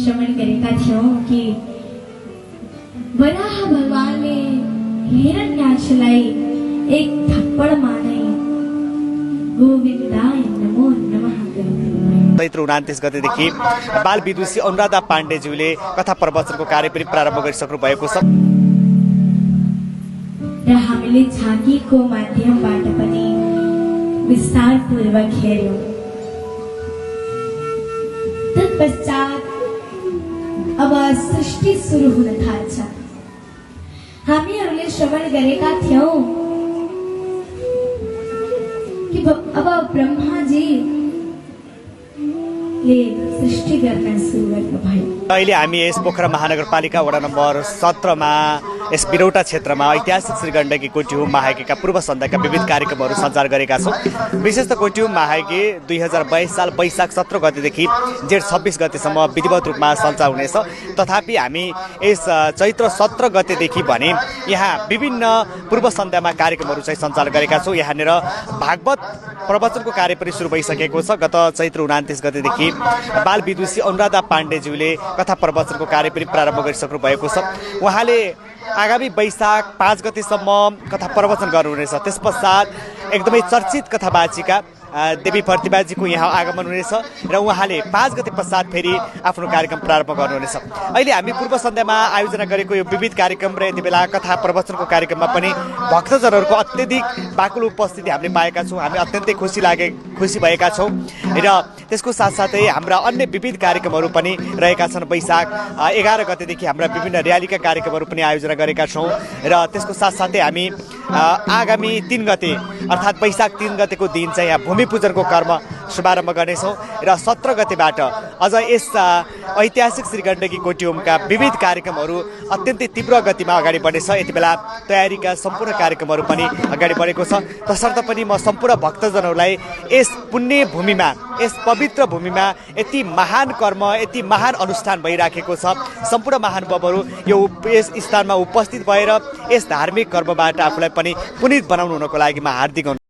श्रवण गरेका थियौं कि वराह भगवानले हिरण्याक्षलाई एक थप्पडमा नै गोविन्दाय नमो नमः गर्नुभयो। चैत्र 29 गतेदेखि बाल विदुषी अनुराधा पाण्डेज्यूले कथा प्रवचनको कार्य पनि प्रारम्भ गरिसक्नु भएको छ र हामीले झाँकीको माध्यमबाट पनि विस्तारपूर्वक हेर्यौं। तत्पश्चात अब सृष्टि सुरु हुन थाल्छ। हामीहरूले श्रवण गरेका थियौं कि अब ब्रह्माजी ले सृष्टि गर्न सुरु गर्नुभयो। अहिले हामी यस पोखरा महानगरपालिका वडा नम्बर 17 मा यस बिरौटा क्षेत्रमा ऐतिहासिक श्री गण्डकी कोटीहोम महायज्ञका पूर्व सन्ध्याका विविध कार्यक्रमहरू सञ्चार गरेका छौं। विशेष त कोटीहोम महायज्ञ 2022 साल वैशाख 17 गतेदेखि जेठ 26 गतेसम्म विधिवत रूपमा सञ्चार हुनेछ। तथापि हामी यस चैत्र 17 गतेदेखि भने यहाँ विभिन्न पूर्व सन्ध्यामा कार्यक्रमहरू चाहिँ सञ्चालन गरेका छौं। यहाँनिर भागवत प्रवचनको कार्य पनि सुरु भइसकेको छ। गत चैत्र 29 गतेदेखि बाल विदुषी अनुराधा पाण्डेज्यूले कथा प्रवचनको कार्य पनि प्रारम्भ गरिसक्नु भएको छ। उहाँले आगामी वैशाख 5 गतेसम्म कथा प्रवचन गर्नुहुनेछ। त्यस पश्चात एकदमै चर्चित कथावाचिका देवी प्रतिभाजीको यहाँ आगमन हुनेछ र उहाँले 5 गते पश्चात फेरि आफ्नो कार्यक्रम प्रारम्भ गर्नुहुनेछ। अहिले हामी पूर्व सन्ध्यामा आयोजना गरेको यो विविध कार्यक्रम र यति बेला कथा प्रवचनको कार्यक्रममा पनि भक्तजनहरूको अत्यधिक बाक्लो उपस्थिति हामीले पाएका छौँ। हामी अत्यन्तै खुसी भएका छौँ र त्यसको साथसाथै हाम्रा अन्य विविध कार्यक्रमहरू पनि रहेका छन्। वैशाख 11 गतेदेखि हाम्रा विभिन्न र्यालीका कार्यक्रमहरू पनि आयोजना गरेका छौँ र त्यसको साथसाथै हामी आगामी 3 गते अर्थात् वैशाख 3 गतेको दिन चाहिँ यहाँ भूमि पूजनको कर्म शुभारम्भ गर्नेछौँ र 17 गतेबाट अझ यस ऐतिहासिक श्री गण्डकी कोटीहोमका विविध कार्यक्रमहरू अत्यन्तै तीव्र गतिमा अगाडि बढ्नेछ। यति बेला तयारीका सम्पूर्ण कार्यक्रमहरू पनि अगाडि बढेको छ। तसर्थ पनि म सम्पूर्ण भक्तजनहरूलाई यस पुण्य भूमिमा, यस पवित्र भूमिमा यति महान कर्म, यति महान अनुष्ठान भइराखेको छ, सम्पूर्ण महानुभावहरू यस स्थानमा उपस्थित भएर यस धार्मिक कर्मबाट आफूलाई पनि पुनित बनाउनु हुनको लागि म हार्दिक